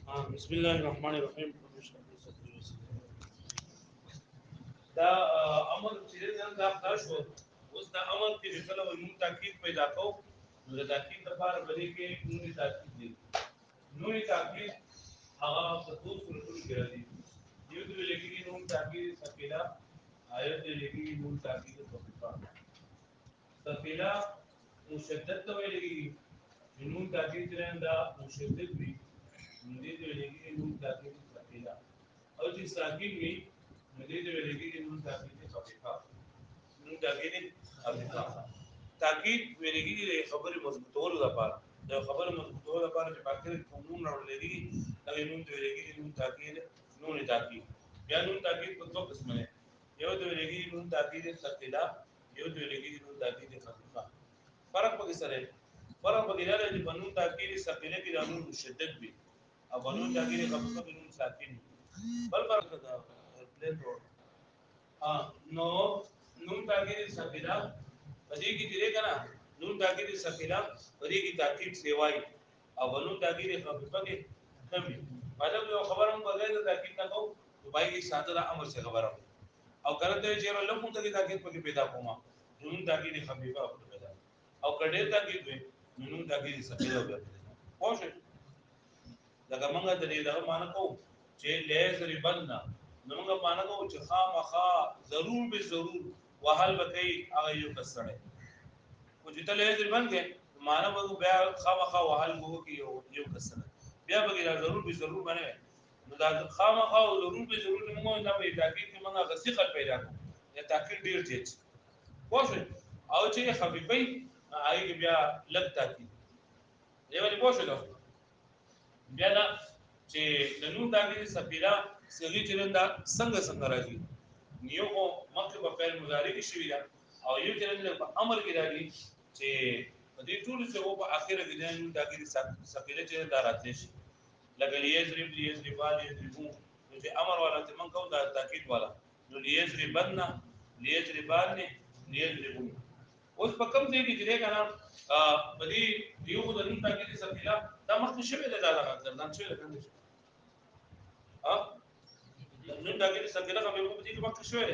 بسم الله الرحمن الرحيم. دا امر چې نن دا خاص شو. اوس دا امر کې کله نون تاکید پیدا کو نو د تاکید لپاره بلې کې نون تاکید دي. نون تاکید هغه په دوه صورتونو کې راځي. یو د لګي نون تاکید ثقيله، آیت د لګي نون تاکید خفيفه. ثقيله مشدد ته ویلي نون تاکید دا مشدد وي. دې د لګي نون تاکید ثقيله او چې ساکن وي مدید ویلګي نون تاکید خفيفه. نون تاکید خفيفه تاکید ویلګي د خبرې مضبوطولو لپاره، د خبرې مضبوطولو لپاره چې باکره قانون راولېږي دا نون ویلګي نون تاکید بیا نون تاکید په دوه قسمه ده. یو د ویلګي نون تاکید ثقيله، یو د ویلګي نون تاکید خفيفه. فرق پکې سره فرق پکې دا دی چې نون تاکید ثقيله کې د نون مشدد وي او نون تاکید خفيفه کې نون ساکن وي. بل فرق دا پلیټ نو نون تاکید ثقيله پدې کې دې کنه نون تاکید ثقيله پدې کې تاکید سیوای او نون تاکید خفيفه کې کمی. مطلب یو خبرم بغیر د تاکید نه کو تو بھائی کی ساده امر سے خبرم او کرته چې لکه ته تاکید پکې پیدا کوما نون تاکید خفيفه پیدا او کډې تاکید وي نون تاکید ثقيله پیدا پوه لکه مونږ د دې دا معنی کو چې لیز ربنا نو موږ معنا کوو چې خامخا ضرور به ضرور وحل بکې هغه یو کسره او چې ته لیز ربن کې معنا وو بیا خامخا وحل وو کې یو کسره بیا به ضرور به ضرور باندې نو دا خامخا او ضرور به ضرور موږ نه په تاکید کې موږ غسیقل پیدا کوو یا تاکید ډیر چیز پوه او چې خفيفي هغه بیا لږ تاکید دی ولې پوه شو بیا دا چې د نون تاکید ثقيله سړي چې دا څنګه راځي نیو کو مخکې په فعل مضارع کې شوی دا او یو چې په امر کې راځي چې په دې ټول څه په اخر کې د نون تاکید ثقيله چې دا راتلی شي لکه لیزرب یضربو چې امر والا ته من کو دا تاکید والا نو لیزربن لیزربون اوس په کوم ځای کې چې کنه په دې دیو د نون تاکید ثقيله دا مخکې شوی دا ګردان شوی دا نون تاکید ثقيله خبره په دې کې مخکې شوی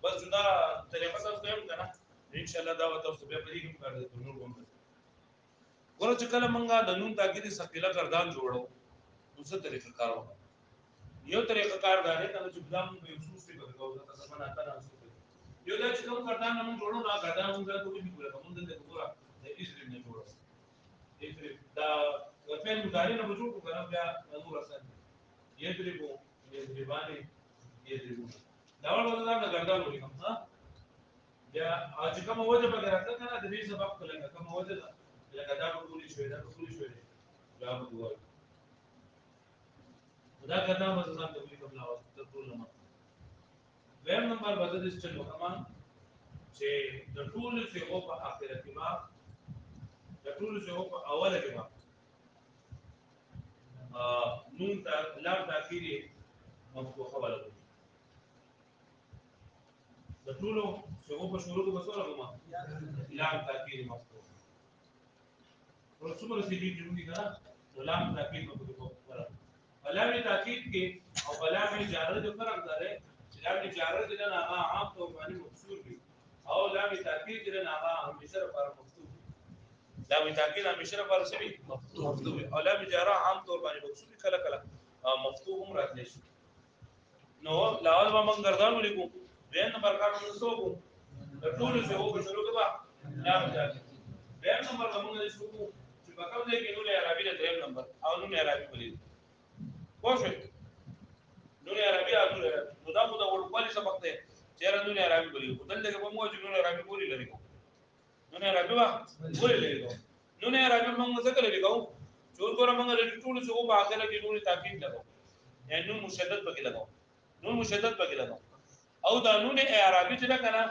بس دا طریقه تاسو ته هم کنه ان شاء الله دا تاسو به په دې کې کار کوو نور کوم ګورو چې کله مونږه د نون تاکید ثقيله ګردان جوړو دوسره طریقه کار وکړو یو طریقه کار دا نه چې بلام په خصوص کې کوو تاسو باندې اته نه یو دا چې کوم ګردان موږ جوړو دا ګردان موږ ته کومې کوله موږ د ګورا د ایسری نه جوړو ایسری دا فعل مضارع نه جوړو کنه بیا نور اصل یضربو یضربانی یضربون دا ول دا ګردان ولیکم ها بیا چې کوم وجه به راځي کنه د دې سبب کله کوم وجه لکه دا ټولې شوې جواب وګورئ دا ګردان مزه ته ولیکم لا وخت ټول نه ویم نمبر بدل استل وکمان چې د ټول څه په اخرت کې ما د ټول څه په اوله کې ما نون تا لام تاخيري مفتوحه ولا د ټول څه په شروع کې وسوله ما لام تاخيري مفتوحه ورسومه سي دي جوړي کنه لام تاخيري مفتوحه ولا لام تاخير کې او لام جاره د فرق ده لام جاره د نه عام طور باندې مکسور وي او لام تاکید د نه همیشه لپاره مفتوح لام تاکید همیشه لپاره سوي مفتوح او لام جاره عام طور باندې مکسور کله کله مفتوح هم راتلی شي نو لاول ما من ګردان ولیکو بین نمبر کار موږ سوګو د ټول څه وو شروع کړه لام تاکید بین نمبر موږ سوګو چې په کوم ځای کې نو عربي د دریم نمبر او نو عربي ولید واښه نون عربي نو دا خو د ورکوالي سبق دی چې نون عربي بولي دلته په موږ نون عربي بولي لري کو نون عربي وا بولي لري کو نون عربي موږ څه کوي کو چور کور موږ د ټول څه په اخر کې نون تاکید لګاو یعنی نون مشدد پکې لګاو او دا نون عربي چې دا کنه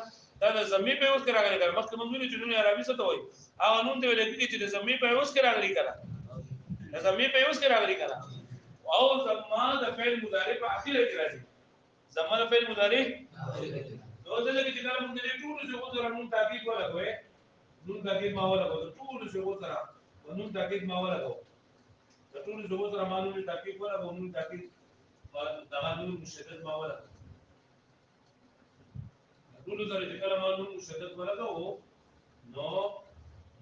دا د زمي په اوس کې راغلي کړه مخکې موږ چې نون عربي څه ته وایي هغه نون ته ویل کېږي چې د زمي په اوس کې راغلي کړه او زمان د فعل مضارع په اخر کې راځي زمان د فعل مضارع نو دلته چې کله موږ د ټول څه وځره نون تاکید ولګوي نون تاکید ما ولګو ټول څه وځره نون تاکید ما ولګو د ټول زمو سره مانونی تحقیق ولا قانوني تحقیق دا نور مشدد ما ولا ټول سره چې کله مانون مشدد ولګو نو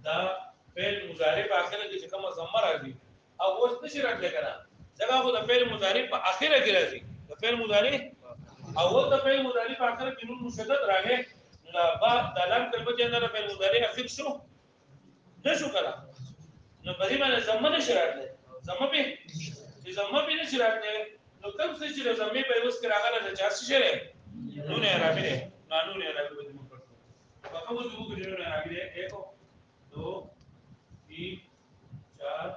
دا فعل مضارع په اخر کې چې کومه ضمه راځي او اوس نشي راځي کنه ځکه خو د فعل مضارع په اخر کې راځي د فعل مضارع او اوس د فعل مضارع په اخر کې نون مشدد راغی نو با د لام کلمه چې نه فعل مضارع اخر شو نشو کړه نو په دې باندې ضمه نشي راځي ضمه به چې ضمه به نشي راځي نو کوم څه چې ضمه په اوس کې راغله د 4 شي نون عربي نه قانون عربي به موږ کړو په کوم څه وګورئ نون عربي 1 2 3 4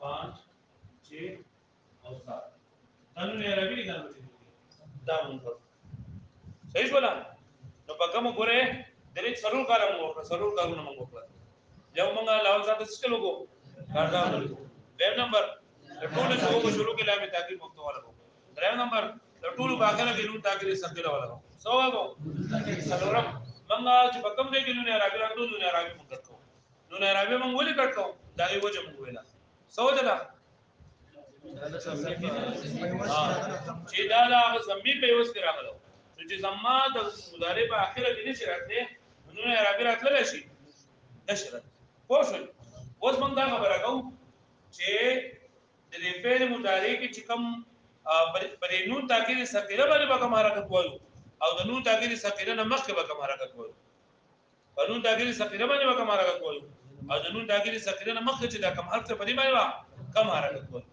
5 6 और 7 قانون عربي نه دا موږ صحیح ولا نو په کوم ګوره درې څلور کارونه موږ وکړل یو موږ لاول ځات څه لګو کاردا ویب نمبر ټول څه کو شروع کې لامه تاکي مفتو والا دریم نمبر ټول باخره کې نو تاکي سکل والا سو هغه څلورم موږ چې په کوم ځای کې نو عربي راځو نو عربي موږ کړو نو عربي موږ ولې کړو دا یو وجه موږ ویلا سو ده چې دا هغه زمي په اوس کې راغلو چې زما د مضارع په اخره کې نشي راځي نو عربي راتلل شي نشرت پوښل اوس موږ دا خبره کوو چې د فعل مضارع کې چې کوم پرې نون تاکید ثقيله باندې به کوم حرکت وایو او د نون تاکید ثقيله نه مخکې به کوم حرکت وایو په نون تاکید ثقيله باندې به کوم حرکت وایو او د نون تاکید ثقيله نه مخکې چې دا کوم حرف ته پرې باندې کوم حرکت وایو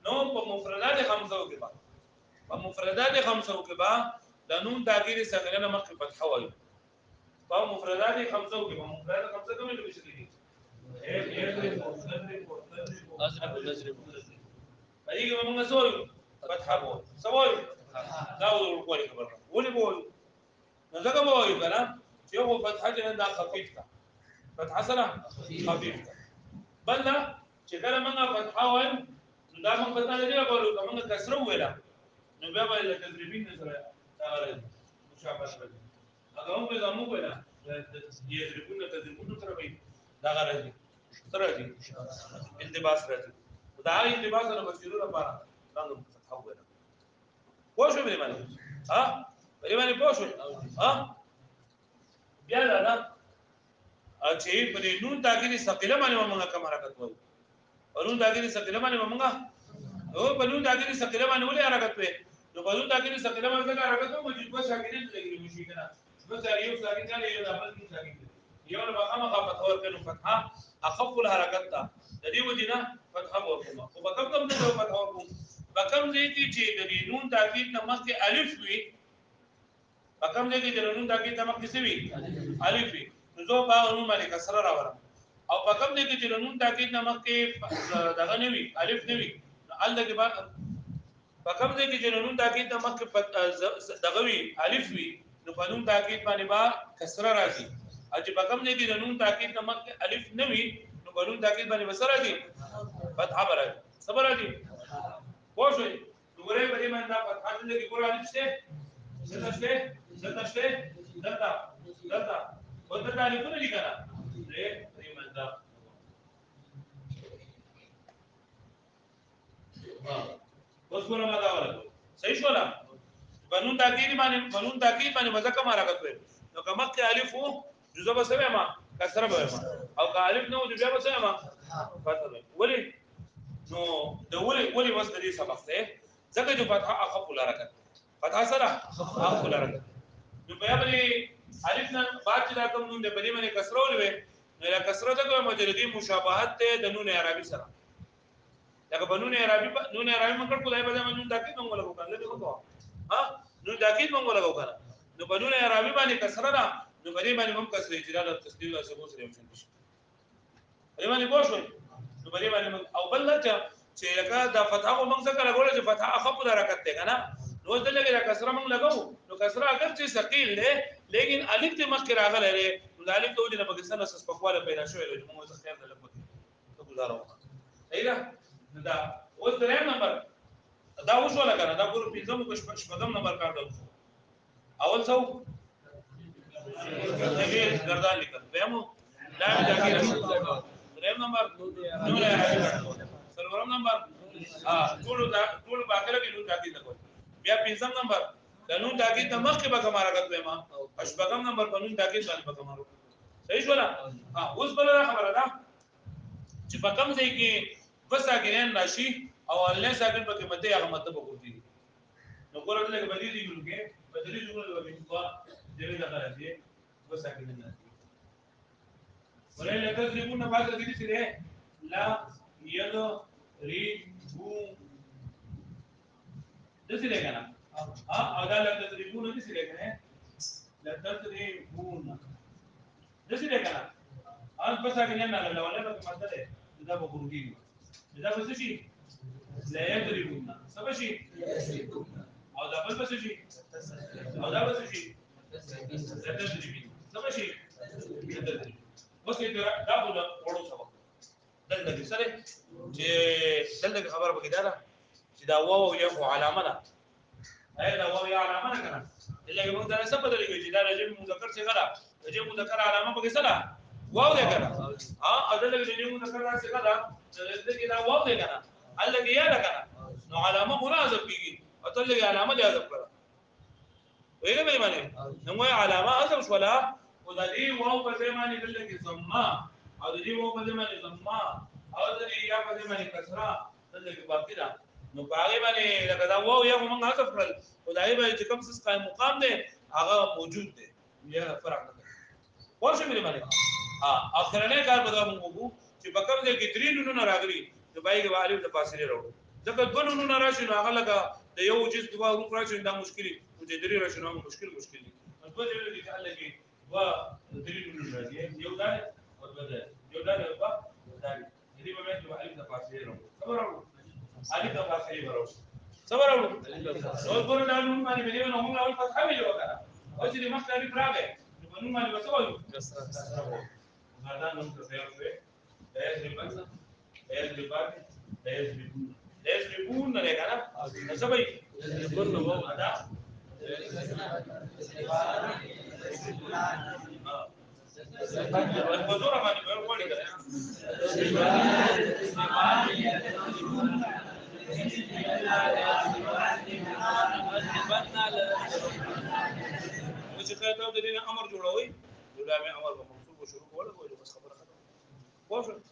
نو په مفردات خمسه کې با په مفردات خمسه کې با د نون تاکید ثقيله نه مخکې فتح وایو په مفردات خمسه کې په مفردات خمسه کې مې څه دي هغه موږ سوال فتح بو سوال دا ورکوړي خبره ولې بو نو ځکه بو یو کنه چې یو فتح چې دا خفیف تا فتح سره خفیف تا بل دا چې کله موږ فتح وایم نو دا موږ فتح نه کوو کومه کسره ویلا نو بیا به تدریبین سره راغلی مشابهت راځي هغه موږ زموږ ویلا تدریبونه سره وي دا راځي سره راځي التباس راځي دا التباس نه بچیرو لپاره څنګه فتح ویلا پوښښ به باندې ها به باندې پوښښ ها بیا دا چې په نون تاکید ثقيله باندې موږ کوم حرکت وایو نون تاکید ثقيله باندې موږ او په نون تاکید ثقيله باندې ولې حرکت وایو نو په نون تاکید ثقيله باندې حرکت وایو چې په شاګردان لګي مشي کنه بس یو شاګرد نه یو د بل شاګرد یو له مخه فتح ورکړو فتحه اخف الحرکت ده د دې وجنه فتحه ورکړو او په کوم نه فتح ورکړو په کوم ځای کې چې د نون تاکید نه مخکې الف وي په کوم ځای کې د نون تاکید نه مخکې څه وي الف وي نو زه په نون باندې کسره راوړم او په کوم ځای کې چې د نون تاکید نه مخکې دغه نه وي الف نه وي ال دغه په کوم ځای کې چې د نون تاکید نه مخکې دغه وي الف وي نو په نون تاکید باندې با کسره راځي او چې په کوم ځای کې د نون تاکید نه مخکې الف نه وي نو په نون تاکید باندې وسره راځي فتحه راځي صبر راځي پوښوي وګورئ په دې باندې دا فتحه دې کې ګور الف شته دلته وته تعریفونه دي کنه دې باندې دا اوس ګورم دا ولا صحیح شو لا بنون تاکید باندې مزه کم حرکت وي نو کما کې الف وو جزء به سمه ما کسره به ما او که الف نو بیا به سمه ما فتح ولی نو د ولی وس د دې سبق ته ځکه چې فتح اخف الحرکت فتح سره اخف الحرکت نو بیا به الف نه بعد چې دا کوم نون د بری باندې کسره ولوي نو لا کسره ته مجردی مشابهت ته د نون عربي سره لکه بنون عربي مکر کولای به نون تاکید موږ لګو کنه ها نو تاکید موږ لګو کنه نو بنون عربي باندې کسره ده نو بری باندې هم کسره اجرا د تصدیق او ثبوت سره وشي بری باندې پوښوي نو بری باندې او بل چې لکه د فتح او موږ څنګه لګول چې فتح اخف حرکت ده کنه نو د لګي کسره موږ لګو نو کسره اگر چې ثقيل ده لیکن الف ته مخ راغله نو الف ته د پاکستان اساس په خواله پیدا شوی دی موږ څه خیر نه لګو ته گزارو صحیح ده دا اوس دریم نمبر دا اوس ولا کنه دا ګور پنځم کو شپږم نمبر کار ده اول څو دغه ګردان لیکل دیمو لا تاکید دریم نمبر نور عربي څلورم نمبر ټول باقله کې نون تاکید کوي بیا پنځم نمبر د نون تاکید د مخکې به کوم حرکت وای ما اشبغم نمبر په نون تاکید باندې به کوم صحیح شو ها اوس بل خبره ده چې په کوم ځای کې بس اګرین راشي او الله ساکن په کې مته هغه مطلب وګوري نو ګورل لکه بدلی دی ګورګه بدلی جمله وګورئ په دې ځای راځي بس اګرین نه ولې لکه ځګونه بعد دې سره لا ید ری بو دسي لګنا او دا لکه ځګونه دسي لګنه لکه ځګونه دسي لګنا ان بس اګرین نه لولې په مطلب دا وګورئ دا بس شي لا يدربون سبا شي او دا بل بس شي او دا بس شي لا تدربين سبا شي اوس دا بوله وړو سبا دلته سره چې دلته خبر پکې دا چې دا واو یو علامه ده اې دا واو یا علامه نه کنه لکه موږ دا څه بدلېږي چې دا رجب مذکر څنګه ده رجب مذکر علامه پکې څه ده واو ده کنه ها اذن لکه رجب مذکر څنګه ده دغه دا واو ده کنه الله کې یاد کنه نو علامه مناسب کیږي او تل کې علامه دی حذف کړه ویله مې معنی نو مو علامه حذف ولا او د دې واو په ځای باندې دل کې ضمه او د دې واو په ځای باندې ضمه او د دې یا په ځای باندې کسره دل کې باقی ده نو باغې باندې لکه دا واو یا موږ حذف کړل او دای به چې کوم څه قائم مقام دی هغه موجود دی یا فرق نه کوي ورشه مې معنی اخرنه کار به موږ وګو چې په کوم ځای کې درې نونونه راغلي د بایګه والي د فاصله راوړو ځکه دوه نونونه راشي نو هغه لګه د یو جز دوه روپ راشي دا مشکلي او د درې راشي نو مشکل دي په دې لري چې الله کې وا درې نونونه راځي یو دا او بل یو دا او دا دې په مېته والي د فاصله راوړو خبر راوړو علي د فاصله راوړو خبر راوړو نو ګور دا نون باندې به نو موږ اول فتح ویلو وکړه او چې مخکې لري راغی نو نون باندې وسوایو دا نو څه دی لا يضربون نه لګا نه سبي يضربون نو ادا په زور باندې په وړي کړه چې خاطر د دې امر جوړوي دغه امر په منصوب شروع ولا بس خبره ختمه